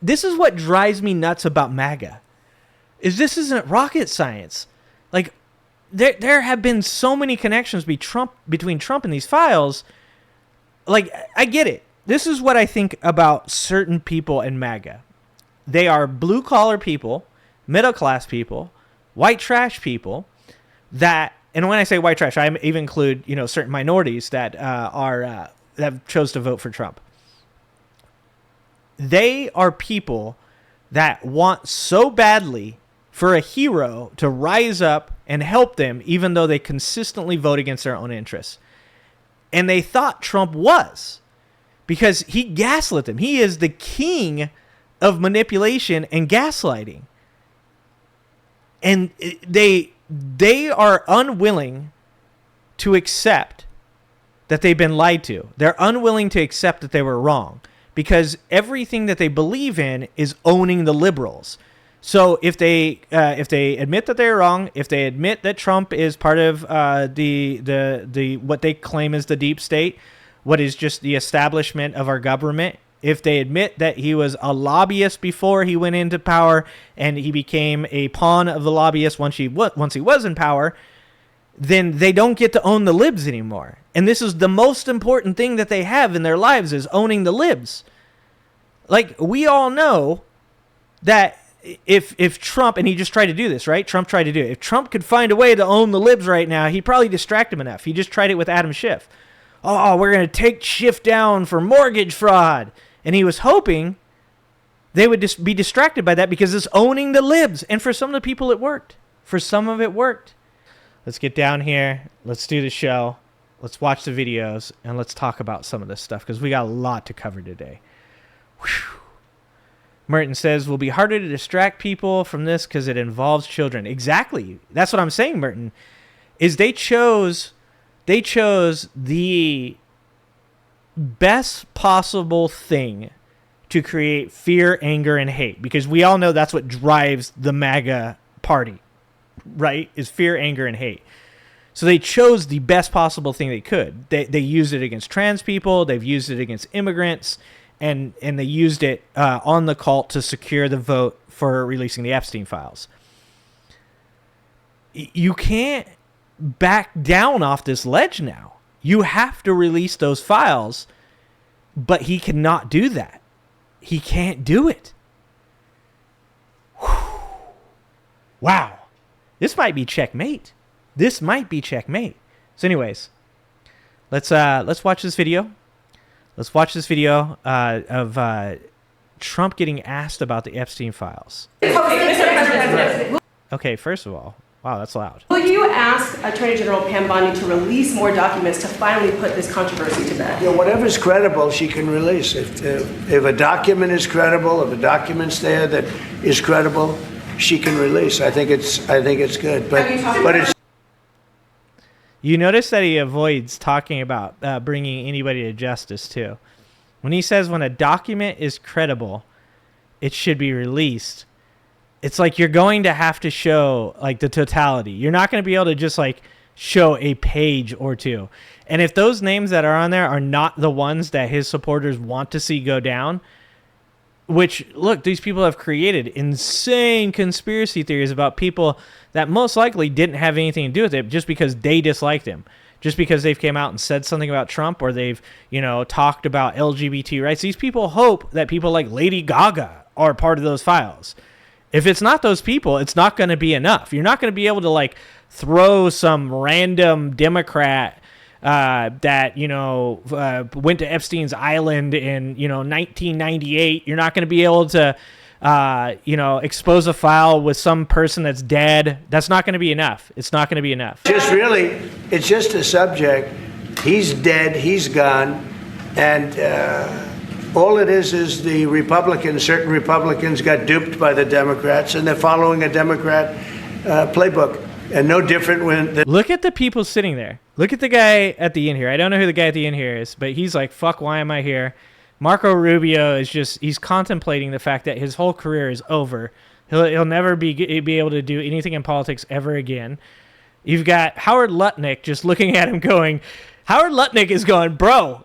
this is what drives me nuts about MAGA. Is this isn't rocket science. Like, there have been so many connections between Trump and these files. Like, I get it. This is what I think about certain people in MAGA. They are blue-collar people, middle-class people, white trash people that, and when I say white trash, I even include, certain minorities that that chose to vote for Trump. They are people that want so badly for a hero to rise up and help them, even though they consistently vote against their own interests. And they thought Trump was, because he gaslit them. He is the king of manipulation and gaslighting. And they are unwilling to accept that they've been lied to. They're unwilling to accept that they were wrong, because everything that they believe in is owning the liberals. So if they admit that they're wrong, if they admit that Trump is part of the what they claim is the deep state, what is just the establishment of our government, if they admit that he was a lobbyist before he went into power and he became a pawn of the lobbyist once he was in power, then they don't get to own the libs anymore. And this is the most important thing that they have in their lives, is owning the libs. Like, we all know that if Trump, and he just tried to do this, right? Trump tried to do it. If Trump could find a way to own the libs right now, he'd probably distract him enough. He just tried it with Adam Schiff. Oh, we're going to take Schiff down for mortgage fraud. And he was hoping they would just be distracted by that, because it's owning the libs. And for some of the people, it worked. For some of it worked. Let's get down here. Let's do the show. Let's watch the videos. And let's talk about some of this stuff, because we got a lot to cover today. Whew. Merton says, will be harder to distract people from this because it involves children. Exactly. That's what I'm saying, Merton. Is they chose the best possible thing to create fear, anger, and hate, because we all know that's what drives the MAGA party, right? Is fear, anger, and hate. So they chose the best possible thing they could. They used it against trans people. They've used it against immigrants. And they used it on the cult to secure the vote for releasing the Epstein Files. You can't back down off this ledge now. You have to release those files, but he cannot do that. He can't do it. Whew. Wow. This might be checkmate. So anyways, let's watch this video. Let's watch this video of Trump getting asked about the Epstein Files. Okay, first of all, wow, that's loud. Will you ask Attorney General Pam Bondi to release more documents to finally put this controversy to bed? Yeah, whatever's credible, she can release. If a document is credible, if a document's there that is credible, she can release. I think it's good. But it's. You notice that he avoids talking about bringing anybody to justice, too. When he says when a document is credible, it should be released, it's like you're going to have to show, like, the totality. You're not going to be able to just, like, show a page or two. And if those names that are on there are not the ones that his supporters want to see go down, which, look, these people have created insane conspiracy theories about people that most likely didn't have anything to do with it, just because they disliked him, just because they've came out and said something about Trump, or they've, talked about LGBT rights. These people hope that people like Lady Gaga are part of those files. If it's not those people, it's not going to be enough. You're not going to be able to, like, throw some random Democrat that went to Epstein's Island in 1998. You're not going to be able to expose a file with some person that's dead. That's not going to be enough. It's not going to be enough. It's just a subject. He's dead. He's gone, and all it is certain Republicans got duped by the Democrats, and they're following a Democrat playbook. And no different when... Look at the people sitting there. Look at the guy at the end here. I don't know who the guy at the end here is, but he's like, fuck, why am I here? Marco Rubio is he's contemplating the fact that his whole career is over. He'll never be able to do anything in politics ever again. You've got Howard Lutnick just looking at him going... Howard Lutnick is going, bro,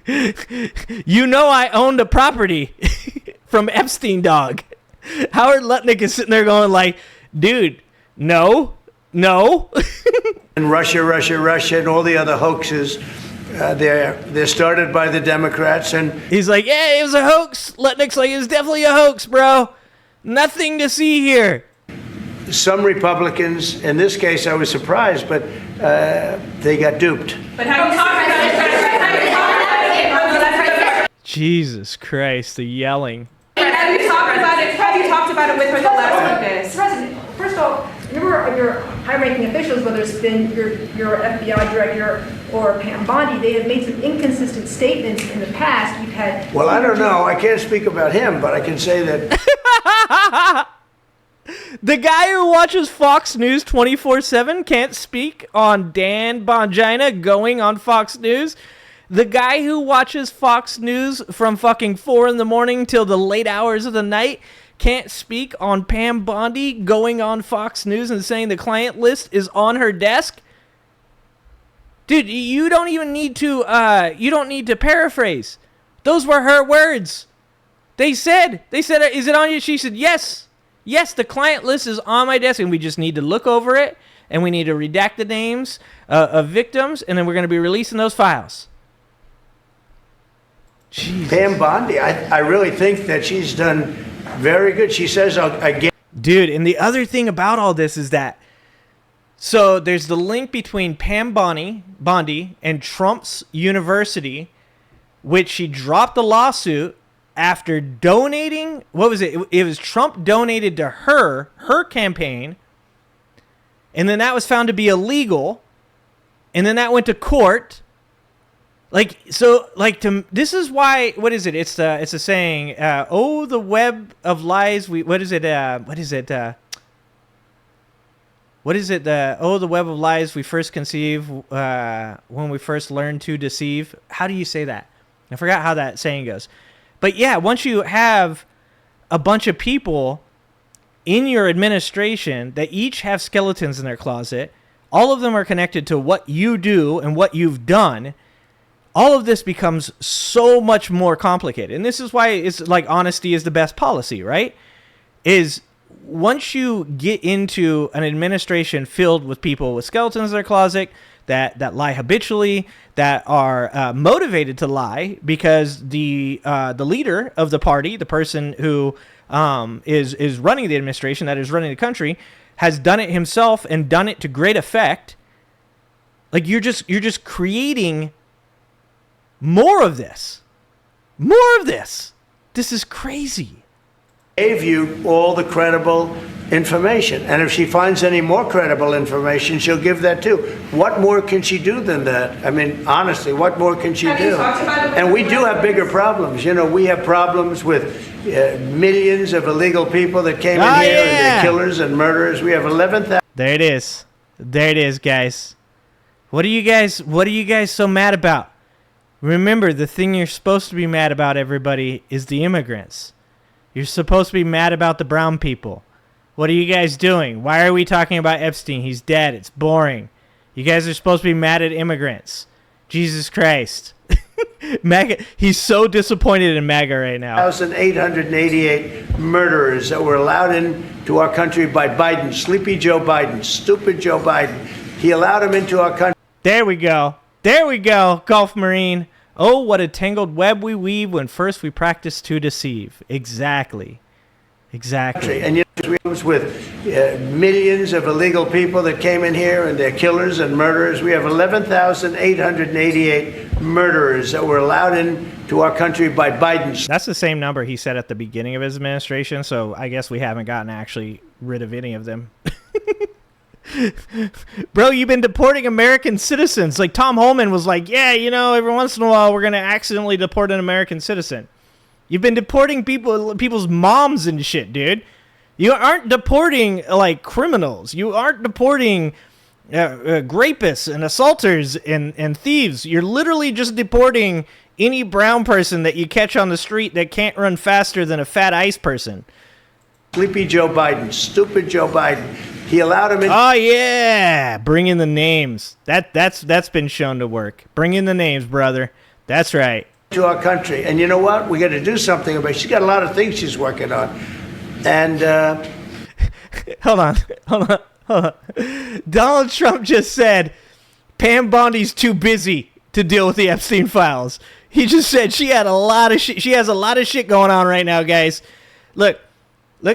I owned a property from Epstein, dog. Howard Lutnick is sitting there going like, dude, no. And Russia, and all the other hoaxes, they're started by the Democrats. And he's like, yeah, it was a hoax. Lutnick's like, it was definitely a hoax, bro. Nothing to see here. Some Republicans, in this case, I was surprised, but they got duped. But have you talked about it? Jesus Christ, the yelling. Have you talked about it? Have you talked about it with her the last witness? President, first of all, your high-ranking officials, whether it's been your FBI director or Pam Bondi, they have made some inconsistent statements in the past. You've had. Well, I don't know. I can't speak about him, but I can say that. The guy who watches Fox News 24/7 can't speak on Dan Bongina going on Fox News. The guy who watches Fox News from fucking 4 a.m. till the late hours of the night can't speak on Pam Bondi going on Fox News and saying the client list is on her desk. Dude, you don't even need to paraphrase. Those were her words. They said, is it on you? She said, yes. Yes, the client list is on my desk, and we just need to look over it, and we need to redact the names of victims, and then we're going to be releasing those files. Jesus. Pam Bondi, I really think that she's done very good. She says, again. Dude, and the other thing about all this is that, so there's the link between Pam Bondi and Trump's university, which she dropped the lawsuit after donating, what was it? It was Trump donated to her campaign, and then that was found to be illegal, and then that went to court. This is why, what is it? It's a saying, oh, the web of lies, oh, the web of lies we first conceive when we first learn to deceive. How do you say that? I forgot how that saying goes. But yeah, once you have a bunch of people in your administration that each have skeletons in their closet, all of them are connected to what you do and what you've done, all of this becomes so much more complicated. And this is why it's like honesty is the best policy, right? Is once you get into an administration filled with people with skeletons in their closet, that lie habitually, that are motivated to lie because the leader of the party, the person who is running the administration, that is running the country, has done it himself and done it to great effect. Like you're just creating more of this. This is crazy. Gave you all the credible information. And if she finds any more credible information, she'll give that too. What more can she do than that? I mean, honestly, what more can she do? And we do have bigger problems. You know, we have problems with millions of illegal people that came in here and they're killers and murderers. We have 11,000. There it is, guys. What are you guys so mad about? Remember, the thing you're supposed to be mad about, everybody, is the immigrants. You're supposed to be mad about the brown people. What are you guys doing? Why are we talking about Epstein? He's dead. It's boring. You guys are supposed to be mad at immigrants. Jesus Christ. MAGA, he's so disappointed in MAGA right now. 1,888 murderers that were allowed into our country by Biden. Sleepy Joe Biden. Stupid Joe Biden. He allowed them into our country. There we go, Gulf Marine. Oh, what a tangled web we weave when first we practice to deceive. Exactly. And yet we was with millions of illegal people that came in here and they're killers and murderers. We have 11,888 murderers that were allowed into our country by Biden. That's the same number he said at the beginning of his administration, so I guess we haven't gotten actually rid of any of them. Bro, you've been deporting American citizens. Like Tom Holman was like, yeah, you know, every once in a while we're going to accidentally deport an American citizen. You've been deporting people's moms and shit, dude. You aren't deporting, like, criminals. You aren't deporting rapists and assaulters and thieves. You're literally just deporting any brown person that you catch on the street that can't run faster than a fat ice person. Sleepy Joe Biden. Stupid Joe Biden. He allowed him in. Oh, yeah. Bring in the names. That's been shown to work. Bring in the names, brother. That's right. to our country. And you know what? We got to do something about it. She's got a lot of things she's working on. And Hold on. Donald Trump just said Pam Bondi's too busy to deal with the Epstein Files. He just said she had a lot of shit. She has a lot of shit going on right now, guys. Look,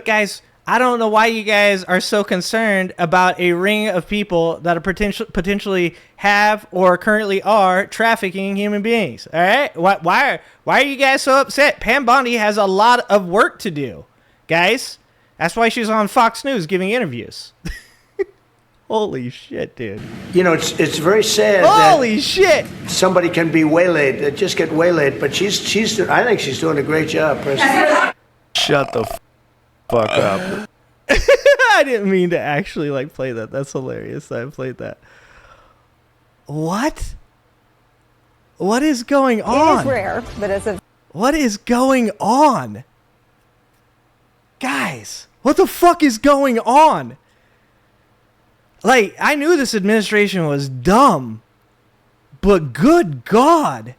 guys. I don't know why you guys are so concerned about a ring of people that are potentially have or currently are trafficking human beings. All right, why are you guys so upset? Pam Bondi has a lot of work to do, guys. That's why she's on Fox News giving interviews. Holy shit, dude. you know, it's very sad Holy shit. that somebody can be waylaid, just get waylaid. But I think she's doing a great job, personally. Shut the fuck up. I didn't mean to actually like play that. That's hilarious that I played that. What is going on? It is rare, but it's a... What is going on? Guys, what the fuck is going on? Like, I knew this administration was dumb, but good God.